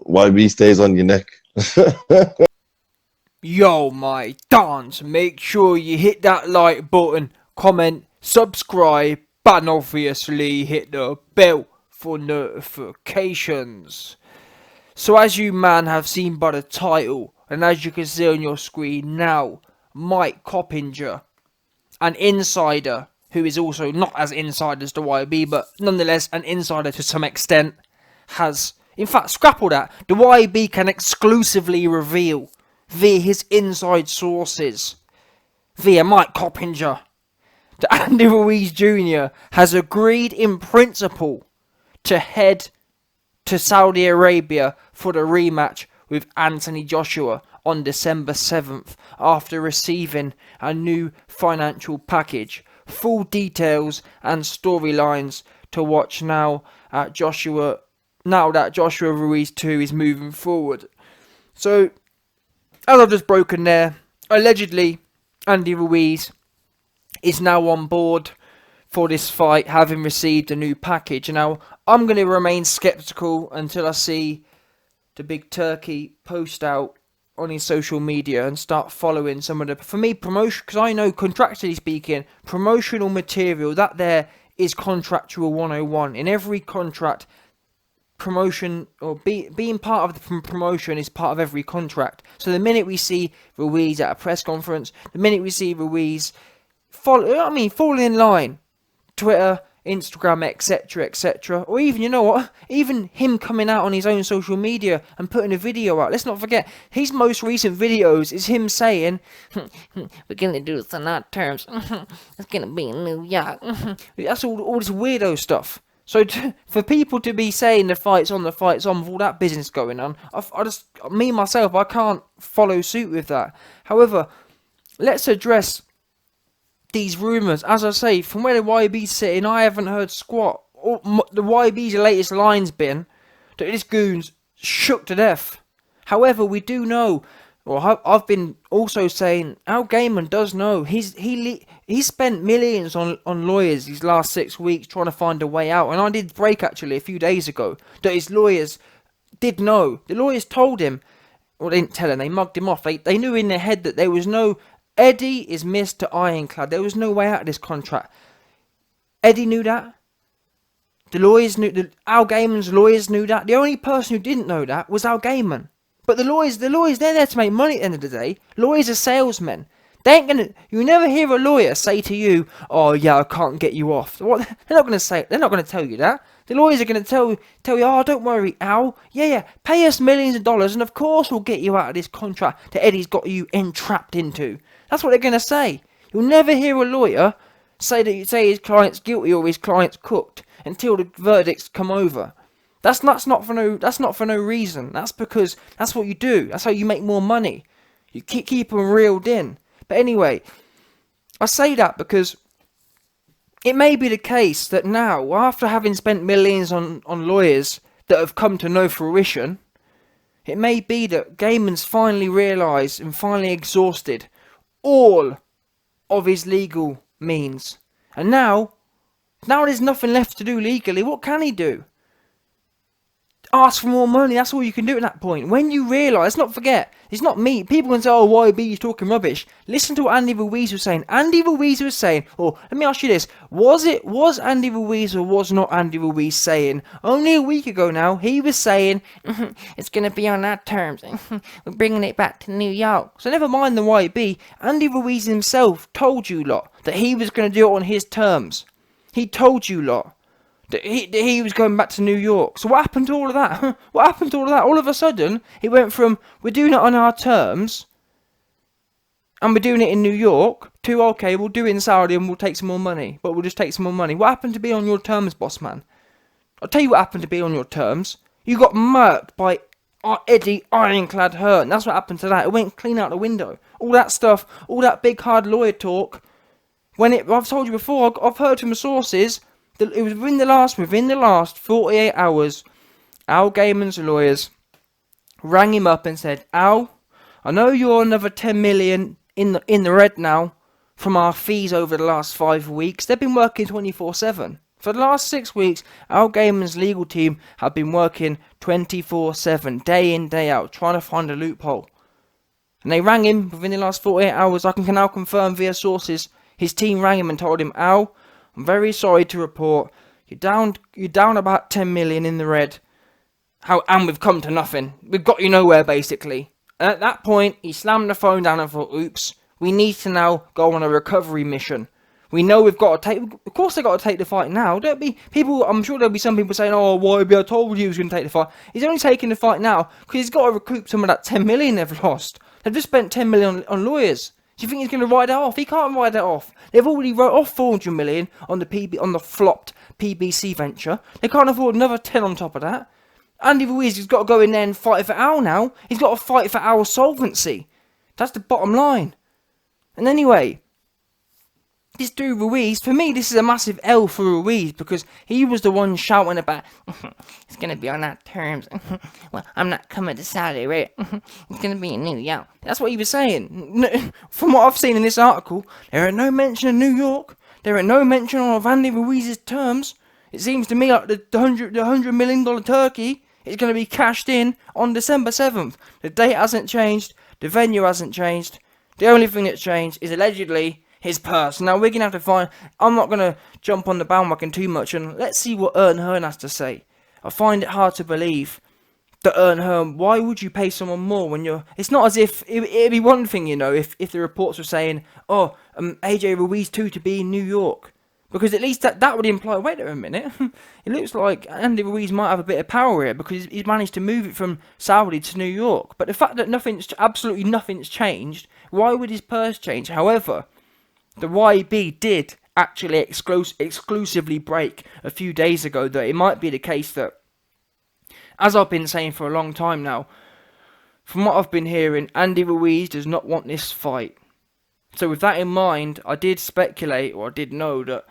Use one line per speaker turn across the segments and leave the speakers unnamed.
YB stays on your neck.
Yo, my dons, make sure you hit that like button, comment, subscribe, and obviously hit the bell for notifications. So as you man have seen by the title, and as you can see on your screen now, Mike Coppinger, an insider who is also not as inside as the YB, but nonetheless an insider to some extent, has in fact scrappled that. The YB can exclusively reveal via his inside sources, via Mike Coppinger, that Andy Ruiz Jr. has agreed in principle to head to Saudi Arabia for the rematch with Anthony Joshua on December 7th after receiving a new financial package. Full details and storylines to watch now that Joshua Ruiz 2 is moving forward. So, as I've just broken there, allegedly Andy Ruiz is now on board for this fight, having received a new package. Now, I'm going to remain skeptical until I see the Big Turkey post out on his social media and start following some of the, for me, promotion, because I know, contractually speaking, promotional material, that there is contractual 101. In every contract, promotion or being part of the promotion is part of every contract. So the minute we see Ruiz at a press conference, the minute we see Ruiz fall in line, Twitter, Instagram, etc., or even, you know what, even him coming out on his own social media and putting a video out. Let's not forget, his most recent videos is him saying, we're going to do this on our terms, it's going to be in New York. That's all this weirdo stuff. So for people to be saying the fight's on with all that business going on, I can't follow suit with that. However, let's address these rumours. As I say, from where the YB's sitting, I haven't heard squat. The YB's latest line's been that this goon's shook to death. However, we do know, or I've been also saying, Al Gaiman does know. He spent millions on lawyers these last 6 weeks trying to find a way out. And I did break actually a few days ago that his lawyers did know. The lawyers told him, well, they didn't tell him, they mugged him off. They knew in their head that there was no, Eddie is Mr. Ironclad. There was no way out of this contract. Eddie knew that. The lawyers knew. Al Gaiman's lawyers knew that. The only person who didn't know that was Al Gaiman. But the lawyers, they're there to make money at the end of the day. Lawyers are salesmen. They ain't gonna. You never hear a lawyer say to you, "Oh yeah, I can't get you off." What? They're not gonna say. They're not gonna tell you that. The lawyers are gonna tell you, "Oh, don't worry, Al. Yeah, pay us millions of dollars, and of course we'll get you out of this contract that Eddie's got you entrapped into." That's what they're gonna say. You'll never hear a lawyer say his client's guilty or his client's cooked until the verdicts come over. That's not for no reason. That's because that's what you do. That's how you make more money. You keep them reeled in. But anyway, I say that because it may be the case that now, after having spent millions on lawyers that have come to no fruition, it may be that Gaiman's finally realised and finally exhausted all of his legal means. And now there's nothing left to do legally. What can he do? Ask for more money. That's all you can do at that point. When you realise, let's not forget, it's not me. People can say, "Oh, YB is talking rubbish." Listen to what Andy Ruiz was saying. Andy Ruiz was saying, or let me ask you this: was Andy Ruiz or was not Andy Ruiz saying only a week ago now? He was saying it's going to be on our terms. We're bringing it back to New York. So never mind the YB. Andy Ruiz himself told you lot that he was going to do it on his terms. He told you lot that he was going back to New York. So what happened to all of that? What happened to all of that? All of a sudden, it went from, we're doing it on our terms, and we're doing it in New York, to, okay, we'll do it in Saudi and we'll take some more money. But we'll just take some more money. What happened to be on your terms, boss man? I'll tell you what happened to be on your terms. You got murked by Eddie Ironclad Hearn. That's what happened to that. It went clean out the window. All that stuff, all that big hard lawyer talk. I've told you before, I've heard from sources, it was within the last 48 hours, Al Gaiman's lawyers rang him up and said, "Al, I know you're another 10 million in the red now from our fees over the last 5 weeks. They've been working 24/7. For the last 6 weeks, Al Gaiman's legal team have been working 24/7, day in, day out, trying to find a loophole. And they rang him within the last 48 hours. I can now confirm via sources. His team rang him and told him, Al, I'm very sorry to report, you're down about 10 million in the red. And we've come to nothing. We've got you nowhere, basically. And at that point, he slammed the phone down and thought, oops, we need to now go on a recovery mission. We know we've got to take... Of course they've got to take the fight now. Don't be... People... I'm sure there'll be some people saying, oh, why I told you he was going to take the fight. He's only taking the fight now because he's got to recoup some of that 10 million they've lost. They've just spent 10 million on lawyers. Do you think he's going to write that off? He can't write that off. They've already wrote off 400 million on the flopped PBC venture. They can't afford another 10 on top of that. Andy Ruiz has got to go in there and fight for Al now. He's got to fight for Al's solvency. That's the bottom line. And anyway, this dude Ruiz, for me, this is a massive L for Ruiz because he was the one shouting about, it's going to be on our terms. Well, I'm not coming to Saudi Arabia. It's going to be in New York. That's what he was saying. From what I've seen in this article, there are no mention of New York. There are no mention of Andy Ruiz's terms. It seems to me like the $100 million turkey is going to be cashed in on December 7th. The date hasn't changed. The venue hasn't changed. The only thing that's changed is allegedly his purse. Now we're going to have to find... I'm not going to jump on the bandwagon too much, and let's see what Ern Hearn has to say. I find it hard to believe that Ern Hearn... Why would you pay someone more when you're... It's not as if... It'd be one thing, you know, if the reports were saying, oh, AJ Ruiz too to be in New York. Because at least that would imply, wait a minute, it looks like Andy Ruiz might have a bit of power here because he's managed to move it from Saudi to New York. But the fact that absolutely nothing's changed, why would his purse change? However, the YB did actually exclusively break a few days ago that it might be the case that, as I've been saying for a long time now, from what I've been hearing, Andy Ruiz does not want this fight. So with that in mind, I did speculate, or I did know that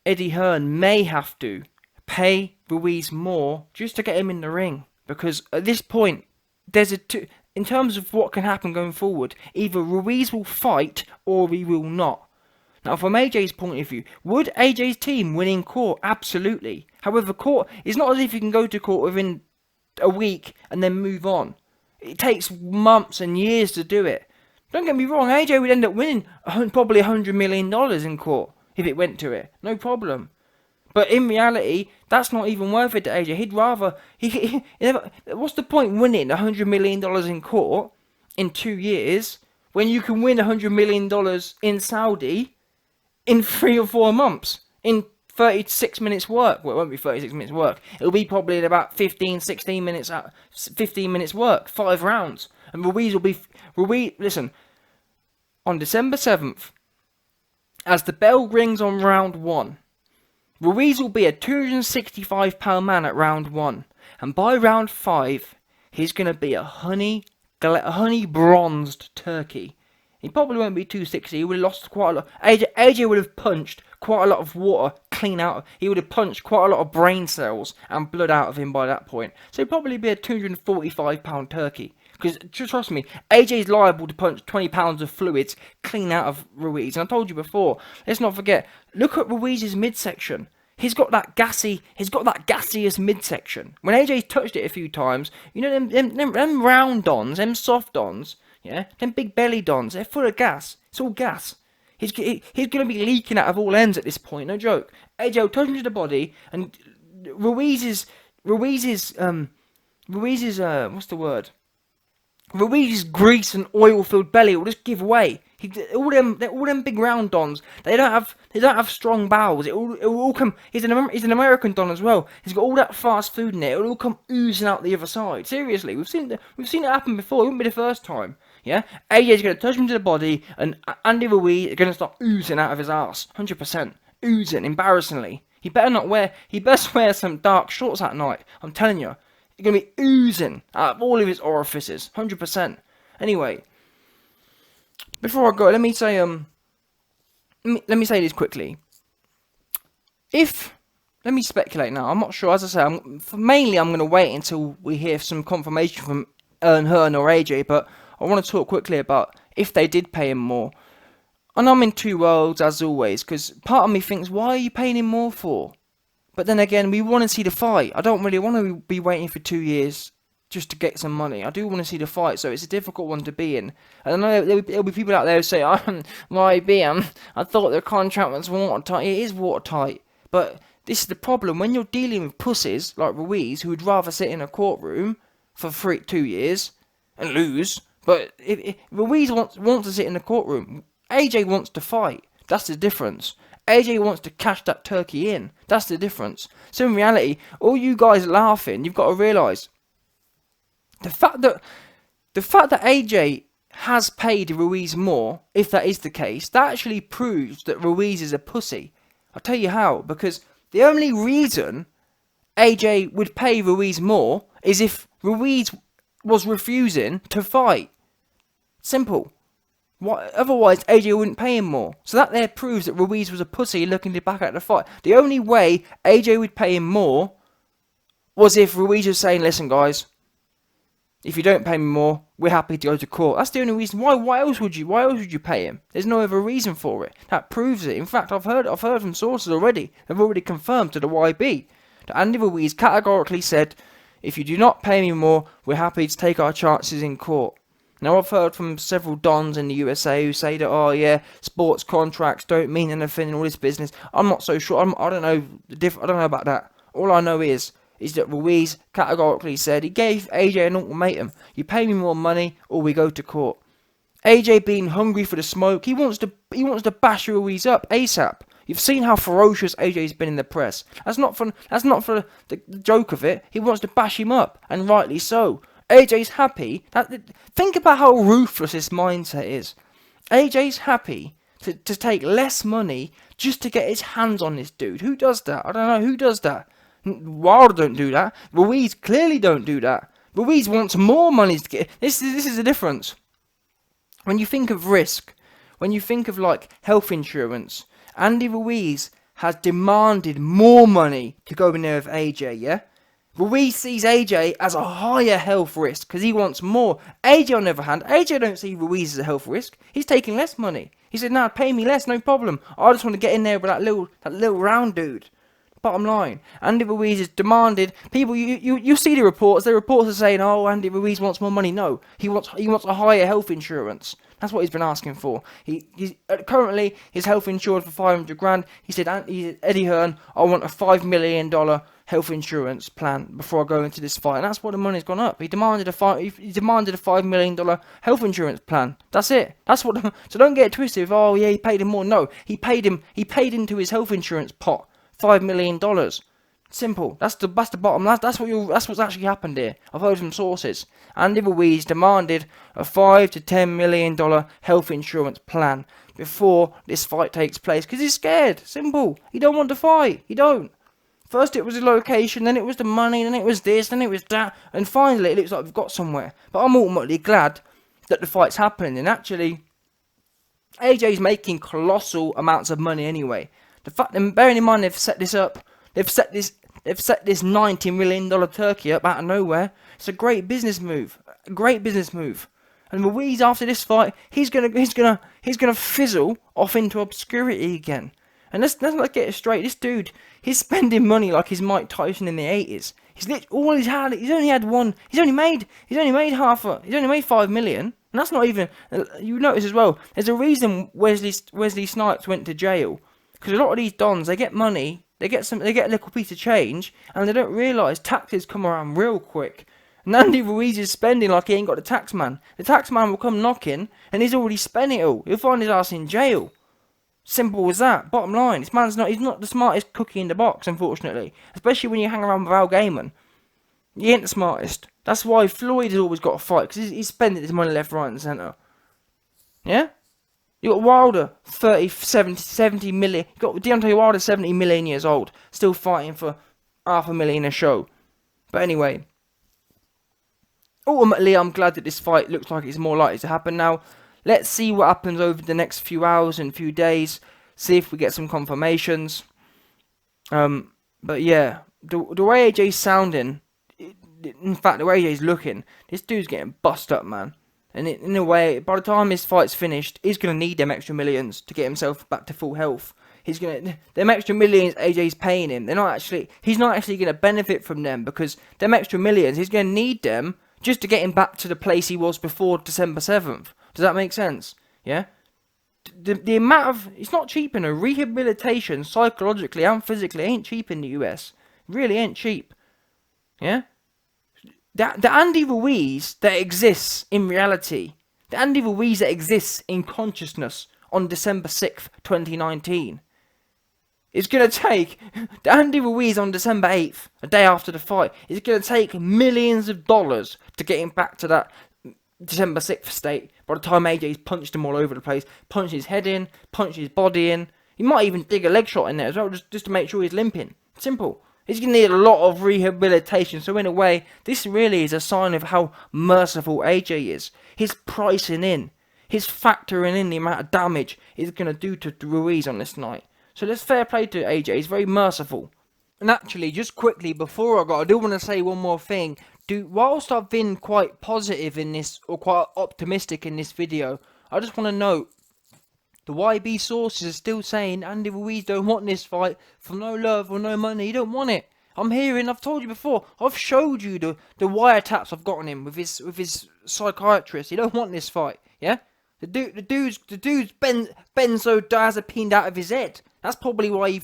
Eddie Hearn may have to pay Ruiz more just to get him in the ring. Because at this point, in terms of what can happen going forward, either Ruiz will fight or he will not. Now, from AJ's point of view, would AJ's team win in court? Absolutely. However, court, it's not as if you can go to court within a week and then move on. It takes months and years to do it. Don't get me wrong, AJ would end up winning probably $100 million in court if it went to it. No problem. But in reality, that's not even worth it to AJ. He'd rather... what's the point winning $100 million in court in 2 years when you can win $100 million in Saudi in 3 or 4 months? In 36 minutes work. Well, it won't be 36 minutes work. It'll be probably in about 15 minutes work. 5 rounds. And Ruiz will be... listen, on December 7th, as the bell rings on round 1, Ruiz will be a £265 man at round 1. And by round 5, he's going to be a honey bronzed turkey. He probably won't be 260. He would have lost quite a lot. AJ would have punched quite a lot of water clean out. He would have punched quite a lot of brain cells and blood out of him by that point. So he'd probably be a £245 turkey. Because, trust me, AJ's liable to punch 20 pounds of fluids clean out of Ruiz. And I told you before, let's not forget, look at Ruiz's midsection. He's got that gaseous midsection. When AJ's touched it a few times, you know, them round dons, them soft dons, yeah, them big belly dons, they're full of gas. It's all gas. He's going to be leaking out of all ends at this point, no joke. AJ will touch him to the body, and Ruiz's, what's the word? Ruiz's grease and oil-filled belly will just give way. All them big round dons. They don't have strong bowels. It will all come. He's an American don as well. He's got all that fast food in it. It'll all come oozing out the other side. Seriously, we've seen it happen before. It wouldn't be the first time. Yeah, AJ's gonna touch him to the body, and Andy Ruiz is gonna start oozing out of his ass. 100% oozing, embarrassingly. He best wear some dark shorts at night. I'm telling you. He's going to be oozing out of all of his orifices. 100%. Anyway, before I go, let me say this quickly. Let me speculate now. I'm not sure. As I say, mainly I'm going to wait until we hear some confirmation from Ern Hearn or AJ, but I want to talk quickly about if they did pay him more. And I'm in two worlds, as always, because part of me thinks, why are you paying him more for?
But then again, we want to see the fight. I don't really want to be waiting for 2 years just to get some money. I do want to see the fight, so it's a difficult one to be in. And I know there'll be people out there who say, "Why be? I thought the contract was watertight." It is watertight, but this is the problem when you're dealing with pussies like Ruiz, who would rather sit in a courtroom for 2 years and lose. But if Ruiz wants to sit in the courtroom, AJ wants to fight. That's the difference. AJ wants to cash that turkey in. That's the difference. So in reality, all you guys laughing, you've got to realise the fact that AJ has paid Ruiz more, if that is the case, that actually proves that Ruiz is a pussy. I'll tell you how, because the only reason AJ would pay Ruiz more is if Ruiz was refusing to fight. Simple. Otherwise, AJ wouldn't pay him more. So that there proves that Ruiz was a pussy looking to back out the fight. The only way AJ would pay him more was if Ruiz was saying, "Listen, guys, if you don't pay me more, we're happy to go to court." That's the only reason. Why else would you pay him? There's no other reason for it. That proves it. In fact, I've heard from sources already. They've already confirmed to the YB that Andy Ruiz categorically said, "If you do not pay me more, we're happy to take our chances in court." Now, I've heard from several dons in the USA who say that, "Oh yeah, sports contracts don't mean anything and all this business." I'm not so sure. I don't know. I don't know about that. All I know is that Ruiz categorically said he gave AJ an ultimatum: "You pay me more money, or we go to court." AJ being hungry for the smoke, he wants to bash Ruiz up ASAP. You've seen how ferocious AJ's been in the press. That's not for the joke of it. He wants to bash him up, and rightly so. AJ's happy. Think about how ruthless his mindset is. AJ's happy to take less money just to get his hands on this dude. Who does that? I don't know who does that. Wilder don't do that. Ruiz clearly don't do that. Ruiz wants more money to get. This is the difference. When you think of risk, when you think of like health insurance, Andy Ruiz has demanded more money to go in there with AJ, yeah? Ruiz sees AJ as a higher health risk because he wants more. AJ, on the other hand, AJ don't see Ruiz as a health risk. He's taking less money. He said, "Nah, pay me less, no problem. I just want to get in there with that little round dude." Bottom line, Andy Ruiz is demanded. People, you see the reports. The reports are saying, "Oh, Andy Ruiz wants more money." No, he wants a higher health insurance. That's what he's been asking for. He's currently his health insured for 500 grand. He said, "Eddie Hearn, I want a $5 million health insurance plan before I go into this fight." And that's what the money's gone up. He demanded a $5 million health insurance plan. That's it. That's what. So don't get it twisted. "Oh yeah, he paid him more." No, he paid into his health insurance pot $5 million. Simple. That's the bottom. That's what's actually happened here. I've heard from sources. Andy Ruiz demanded a $5 to $10 million health insurance plan before this fight takes place because he's scared. Simple. He don't want to fight. He don't. First it was the location, then it was the money, then it was this, then it was that, and finally it looks like we've got somewhere. But I'm ultimately glad that the fight's happening, and actually AJ's making colossal amounts of money anyway. The fact, and bearing in mind they've set this $90 million turkey up out of nowhere. It's a great business move. And Ruiz, after this fight, he's gonna fizzle off into obscurity again. And let's get it straight. This dude, he's spending money like he's Mike Tyson in the 80s. He's only made $5 million, and that's not even. You notice as well. There's a reason Wesley Snipes went to jail, because a lot of these dons, they get money, they get a little piece of change, and they don't realise taxes come around real quick. And Andy Ruiz is spending like he ain't got the tax man. The tax man will come knocking, and he's already spent it all. He'll find his ass in jail. Simple as that. Bottom line, he's not the smartest cookie in the box, unfortunately. Especially when you hang around with Al Gaiman. He ain't the smartest. That's why Floyd has always got to fight, because he's spending his money left, right and centre. Yeah? You got Wilder, 70 million. You got Deontay Wilder, 70 million years old, still fighting for $500,000 a show. But anyway, ultimately, I'm glad that this fight looks like it's more likely to happen now. Let's see what happens over the next few hours and few days. See if we get some confirmations. But yeah, the way AJ's sounding, in fact, the way AJ's looking, this dude's getting bust up, man. And in a way, by the time his fight's finished, he's going to need them extra millions to get himself back to full health. them extra millions AJ's paying him. He's not actually gonna benefit from them, because them extra millions, he's gonna need them just to get him back to the place he was before December 7th. Does that make sense? Yeah. The amount of, it's not cheap in a rehabilitation psychologically and physically ain't cheap in the US. Really ain't cheap. Yeah. The Andy Ruiz that exists in reality, the Andy Ruiz that exists in consciousness on December 6th, 2019, it's going to take, the Andy Ruiz on December 8th, a day after the fight, it's going to take millions of dollars to get him back to that December 6th state. By the time AJ's punched him all over the place, punched his head in, punched his body in, he might even dig a leg shot in there as well, just to make sure he's limping. Simple. He's going to need a lot of rehabilitation, so in a way, this really is a sign of how merciful AJ is. His pricing in, his factoring in the amount of damage he's going to do to Ruiz on this night. So let's fair play to AJ, he's very merciful. And actually, just quickly, before I do want to say one more thing. Whilst I've been quite positive in this, or quite optimistic in this video, I just want to note, the YB sources are still saying Andy Ruiz don't want this fight for no love or no money. He don't want it. I've told you before, I've showed you the wiretaps I've got on him with his psychiatrist. He don't want this fight, yeah? The dude's benzodiazepined out of his head. That's probably why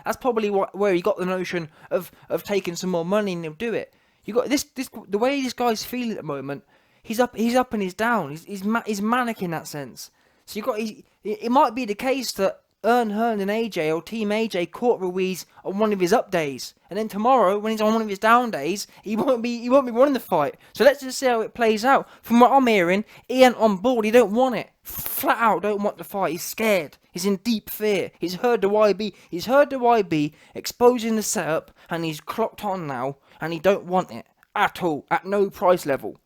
that's probably where he got the notion of taking some more money and he'll do it. You got the way this guy's feeling at the moment. He's up and he's down. He's manic in that sense. So it might be the case that Hearn and AJ or Team AJ caught Ruiz on one of his up days, and then tomorrow when he's on one of his down days, he won't be winning the fight. So let's just see how it plays out. From what I'm hearing, he ain't on board. He don't want it. Flat out don't want the fight. He's scared. He's in deep fear. He's heard the YB exposing the setup, and he's clocked on now, and he don't want it at all, at no price level.